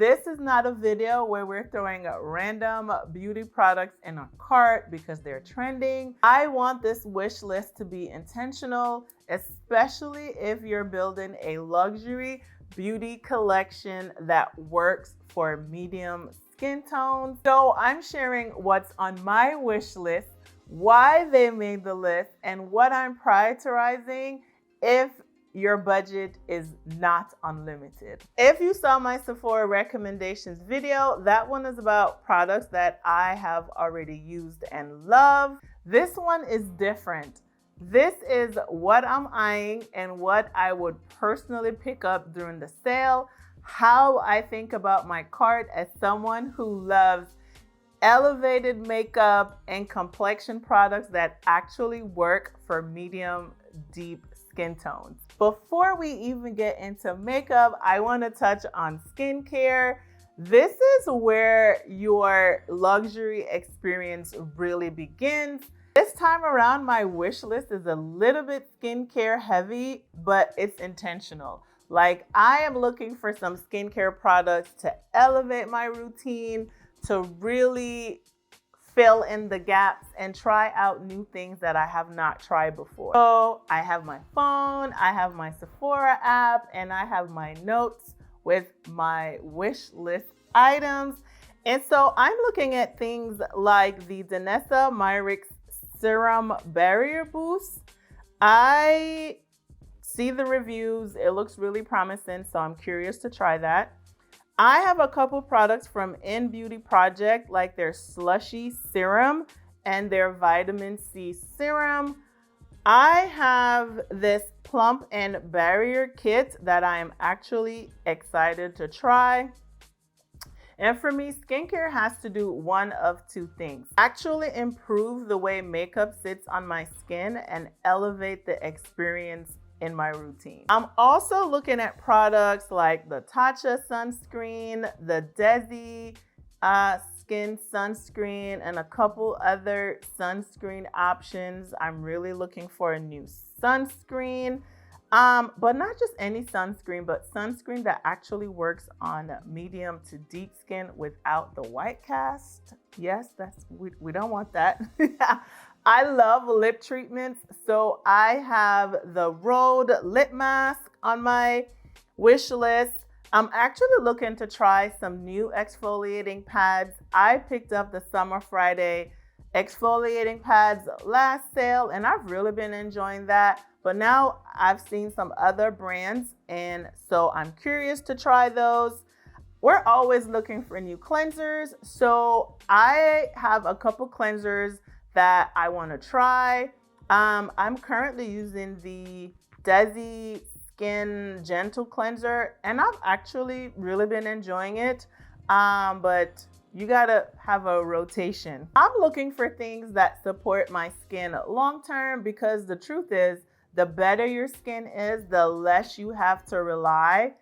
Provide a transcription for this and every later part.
this is not a video where we're throwing random beauty products in a cart because they're trending. I want this wish list to be intentional, especially if you're building a luxury beauty collection that works for medium skin tones. So I'm sharing what's on my wish list, why they made the list, and what I'm prioritizing if your budget is not unlimited. If you saw my Sephora recommendations video, that one is about products that I have already used and love. This one is different. This is what I'm eyeing and what I would personally pick up during the sale, how I think about my cart as someone who loves elevated makeup and complexion products that actually work for medium deep skin tones. Before we even get into makeup, I want to touch on skincare. This is where your luxury experience really begins. This time around, my wish list is a little bit skincare heavy, but it's intentional. Like, I am looking for some skincare products to elevate my routine, to really fill in the gaps and try out new things that I have not tried before. So I have my phone, I have my Sephora app, and I have my notes with my wish list items. And so I'm looking at things like the Danessa Myrick Serum Barrier Boost. I see the reviews, it looks really promising, so I'm curious to try that. I have a couple products from INNBEAUTY Project, like their Slushy Serum and their Vitamin C Serum. I have this Plump and Barrier Kit that I am actually excited to try. And for me, skincare has to do one of two things: actually improve the way makeup sits on my skin and elevate the experience in my routine. I'm also looking at products like the Tatcha Sunscreen, the Dezi Skin Sunscreen, and a couple other sunscreen options. I'm really looking for a new sunscreen, but not just any sunscreen, but sunscreen that actually works on medium to deep skin without the white cast. Yes, we don't want that. I love lip treatments, so I have the Rhode lip mask on my wish list. I'm actually looking to try some new exfoliating pads. I picked up the Summer Friday exfoliating pads last sale, and I've really been enjoying that. But now I've seen some other brands, and so I'm curious to try those. We're always looking for new cleansers, so I have a couple cleansers that I want to try. I'm currently using the Dezi Skin Gentle Cleanser, and I've actually really been enjoying it, but you gotta have a rotation. I'm looking for things that support my skin long term, because the truth is, the better your skin is, the less you have to rely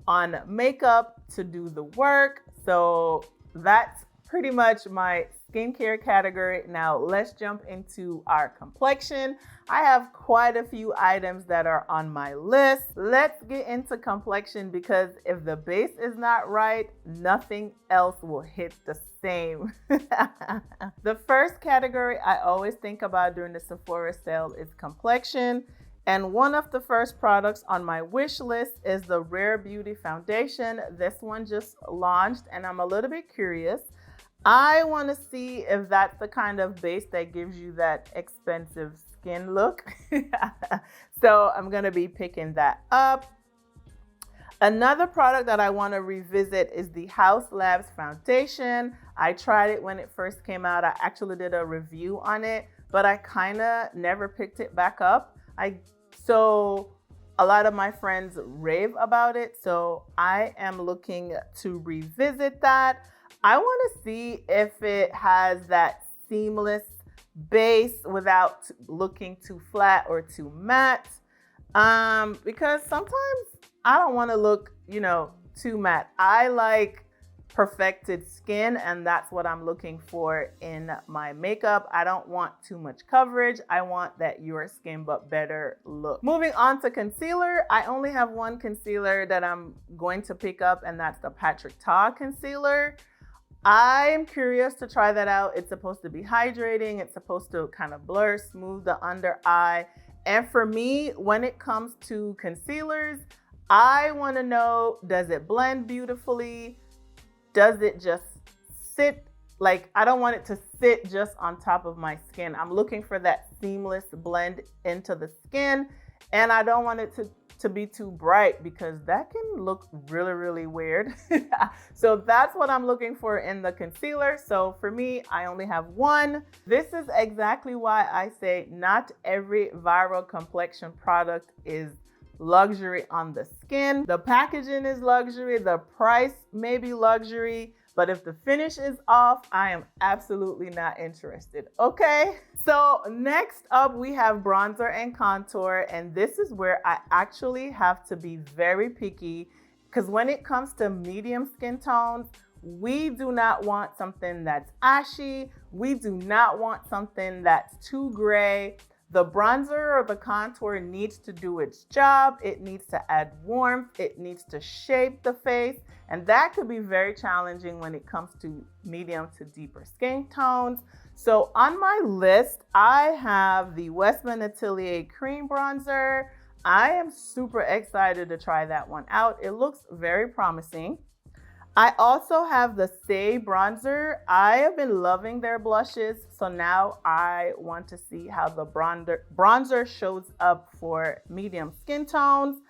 on makeup to do the work. So that's pretty much my skincare category. Now let's jump into our complexion. I have quite a few items that are on my list. Let's get into complexion, because if the base is not right, nothing else will hit the same. The first category I always think about during the Sephora sale is complexion. And one of the first products on my wish list is the Rare Beauty Foundation. This one just launched, and I'm a little bit curious. I want to see if that's the kind of base that gives you that expensive skin look. So I'm going to be picking that up. Another product that I want to revisit is the Haus Labs Foundation. I tried it when it first came out. I actually did a review on it, but I kind of never picked it back up. So a lot of my friends rave about it, so I am looking to revisit that. I want to see if it has that seamless base without looking too flat or too matte, because sometimes I don't want to look, too matte. I like perfected skin, and that's what I'm looking for in my makeup. I don't want too much coverage. I want that your skin but better look. Moving on to concealer, I only have one concealer that I'm going to pick up, and that's the Patrick Ta concealer. I am curious to try that out. It's supposed to be hydrating. It's supposed to kind of blur, smooth the under eye. And for me, when it comes to concealers, I want to know, does it blend beautifully? Does it just sit? Like, I don't want it to sit just on top of my skin. I'm looking for that seamless blend into the skin, and I don't want it to be too bright because that can look really, really weird. So that's what I'm looking for in the concealer. So for me, I only have one. This is exactly why I say not every viral complexion product is luxury on the skin. The packaging is luxury, the price may be luxury, but if the finish is off, I am absolutely not interested, okay? So next up, we have bronzer and contour, and this is where I actually have to be very picky because when it comes to medium skin tones, we do not want something that's ashy. We do not want something that's too gray. The bronzer or the contour needs to do its job. It needs to add warmth. It needs to shape the face. And that could be very challenging when it comes to medium to deeper skin tones. So on my list, I have the Westman Atelier Cream Bronzer. I am super excited to try that one out. It looks very promising. I also have the Stay Bronzer. I have been loving their blushes, so now I want to see how the bronzer shows up for medium skin tones.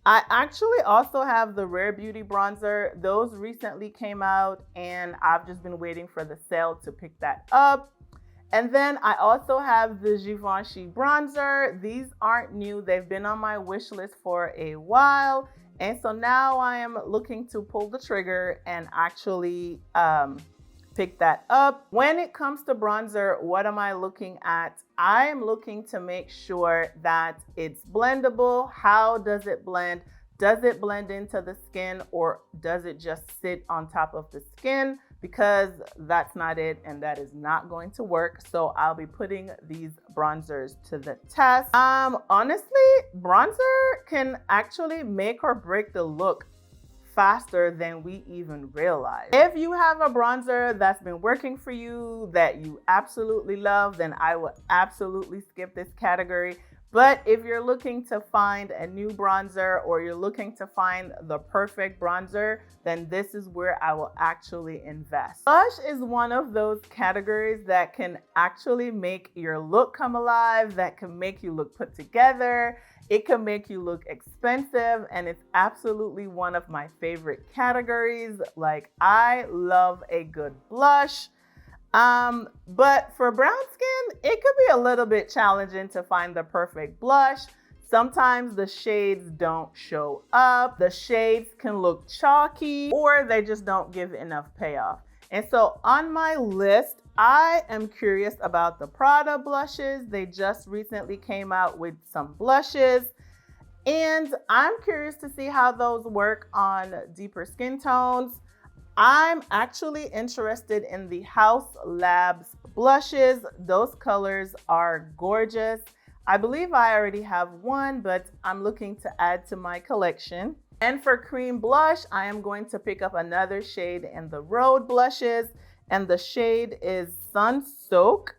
I actually also have the Rare Beauty Bronzer. Those recently came out, and I've just been waiting for the sale to pick that up. And then I also have the Givenchy Bronzer. These aren't new. They've been on my wish list for a while. And so now I am looking to pull the trigger and actually pick that up. When it comes to bronzer, what am I looking at? I am looking to make sure that it's blendable. How does it blend? Does it blend into the skin, or does it just sit on top of the skin? Because that's not it, and that is not going to work. So I'll be putting these bronzers to the test. Honestly, bronzer can actually make or break the look faster than we even realize. If you have a bronzer that's been working for you, that you absolutely love, then I would absolutely skip this category. But if you're looking to find a new bronzer, or you're looking to find the perfect bronzer, then this is where I will actually invest. Blush is one of those categories that can actually make your look come alive, that can make you look put together. It can make you look expensive, and it's absolutely one of my favorite categories. Like, I love a good blush. But for brown skin, it could be a little bit challenging to find the perfect blush. Sometimes the shades don't show up. The shades can look chalky, or they just don't give enough payoff. And so on my list, I am curious about the Prada blushes. They just recently came out with some blushes, and I'm curious to see how those work on deeper skin tones. I'm actually interested in the House Labs blushes. Those colors are gorgeous. I believe I already have one, but I'm looking to add to my collection. And for cream blush, I am going to pick up another shade in the Rhode blushes, and the shade is Sun Soak.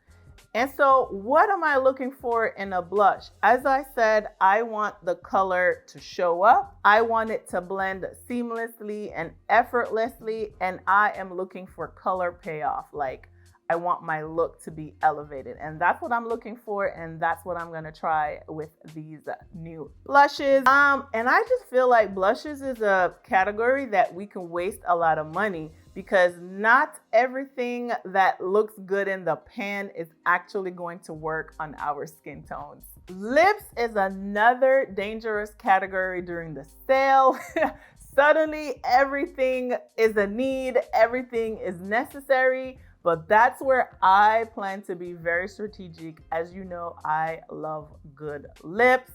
And so what am I looking for in a blush? As I said, I want the color to show up. I want it to blend seamlessly and effortlessly. And I am looking for color payoff. Like, I want my look to be elevated. And that's what I'm looking for. And that's what I'm gonna try with these new blushes. And I just feel like blushes is a category that we can waste a lot of money, because not everything that looks good in the pan is actually going to work on our skin tones. Lips is another dangerous category during the sale. Suddenly, everything is a need, everything is necessary, but that's where I plan to be very strategic. As you know, I love good lips.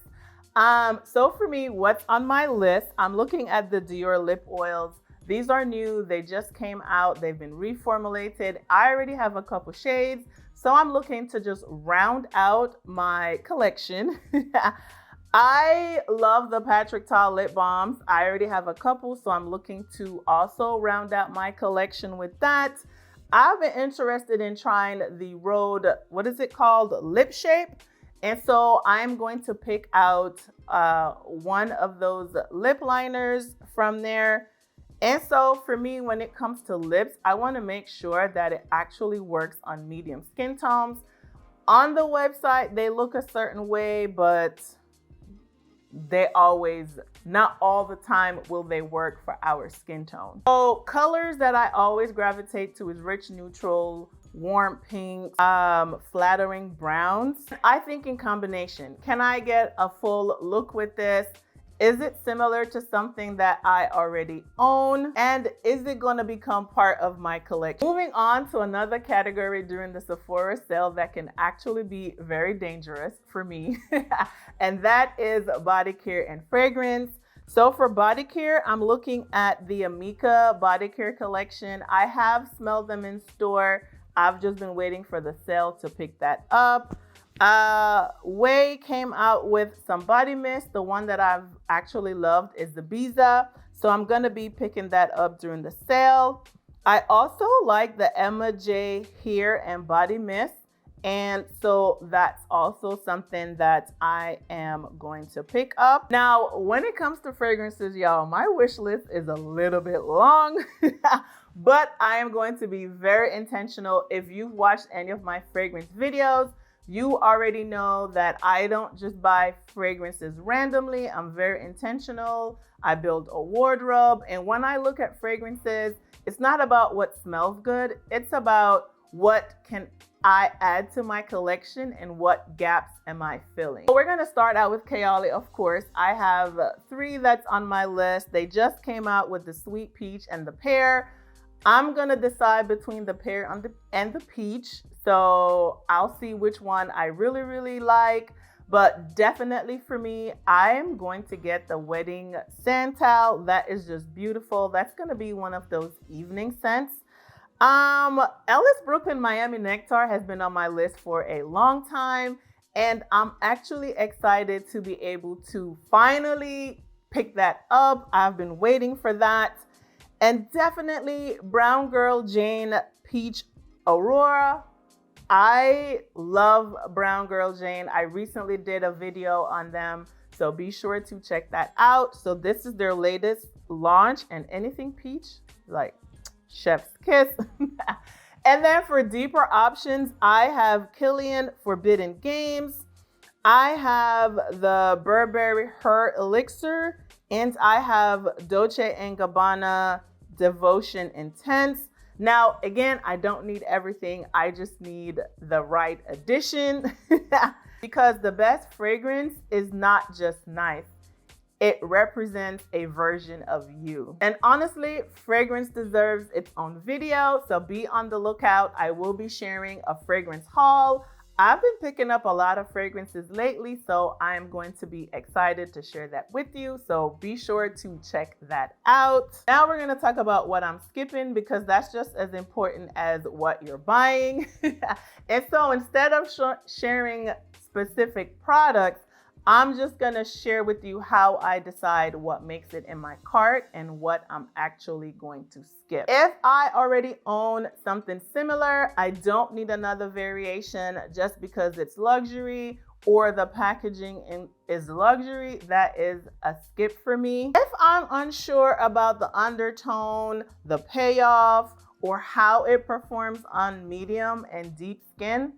So for me, what's on my list, I'm looking at the Dior lip oils. These are new. They just came out. They've been reformulated. I already have a couple shades, so I'm looking to just round out my collection. I love the Patrick Ta lip balms. I already have a couple, so I'm looking to also round out my collection with that. I've been interested in trying the Rhode, what is it called? Lip Shape. And so I'm going to pick out one of those lip liners from there. And so for me, when it comes to lips, I want to make sure that it actually works on medium skin tones. On the website, they look a certain way, but they always, not all the time will they work for our skin tone. So colors that I always gravitate to is rich neutral, warm pink, flattering browns. I think in combination, can I get a full look with this? Is it similar to something that I already own? And is it going to become part of my collection? Moving on to another category during the Sephora sale that can actually be very dangerous for me. And that is body care and fragrance. So for body care, I'm looking at the Amika body care collection. I have smelled them in store. I've just been waiting for the sale to pick that up. Way came out with some body mist. The one that I've actually loved is the Biza. So I'm going to be picking that up during the sale. I also like the Emma J hair and body mist. And so that's also something that I am going to pick up. Now, when it comes to fragrances, y'all, my wish list is a little bit long, but I am going to be very intentional. If you've watched any of my fragrance videos, you already know that I don't just buy fragrances randomly. I'm very intentional. I build a wardrobe. And when I look at fragrances, it's not about what smells good. It's about what can I add to my collection and what gaps am I filling. So we're going to start out with Kayali, of course. I have 3 that's on my list. They just came out with the sweet peach and the pear. I'm going to decide between the pear and the peach. So I'll see which one I really, really like. But definitely for me, I am going to get the Wedding Santal. That is just beautiful. That's going to be one of those evening scents. Ellis Brooklyn Miami Nectar has been on my list for a long time, and I'm actually excited to be able to finally pick that up. I've been waiting for that. And definitely Brown Girl Jane Peach Aurora. I love Brown Girl Jane. I recently did a video on them, so be sure to check that out. So this is their latest launch, and anything peach, like chef's kiss. And then for deeper options, I have Killian Forbidden Games. I have the Burberry Her Elixir, and I have Dolce & Gabbana Devotion Intense. Now, again, I don't need everything. I just need the right addition because the best fragrance is not just nice. It represents a version of you. And honestly, fragrance deserves its own video, so be on the lookout. I will be sharing a fragrance haul. I've been picking up a lot of fragrances lately, so I'm going to be excited to share that with you. So be sure to check that out. Now we're going to talk about what I'm skipping because that's just as important as what you're buying. And so instead of sharing specific products, I'm just going to share with you how I decide what makes it in my cart and what I'm actually going to skip. If I already own something similar, I don't need another variation just because it's luxury or the packaging is luxury. That is a skip for me. If I'm unsure about the undertone, the payoff, or how it performs on medium and deep skin,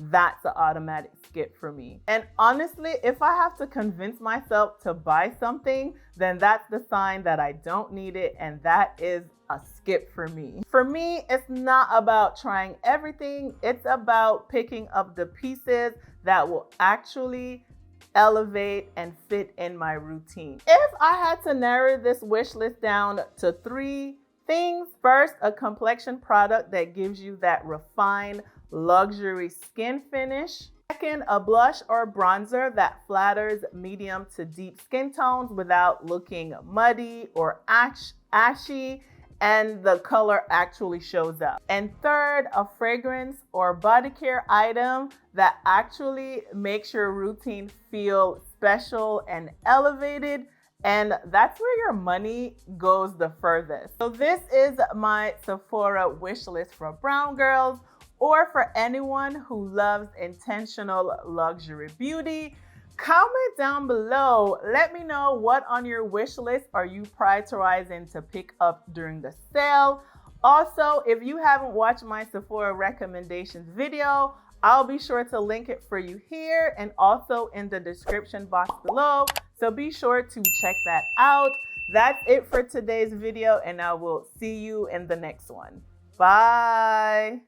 that's an automatic skip for me. And honestly, if I have to convince myself to buy something, then that's the sign that I don't need it, and that is a skip for me. For me, it's not about trying everything. It's about picking up the pieces that will actually elevate and fit in my routine. If I had to narrow this wish list down to 3 things, first, a complexion product that gives you that refined luxury skin finish. Second, a blush or bronzer that flatters medium to deep skin tones without looking muddy or ashy. and the color actually shows up. And third, a fragrance or body care item that actually makes your routine feel special and elevated. And that's where your money goes the furthest. So this is my Sephora wish list for brown girls, or for anyone who loves intentional luxury beauty. Comment down below. Let me know what on your wish list are you prioritizing to pick up during the sale. Also, if you haven't watched my Sephora recommendations video, I'll be sure to link it for you here and also in the description box below. So be sure to check that out. That's it for today's video, and I will see you in the next one. Bye.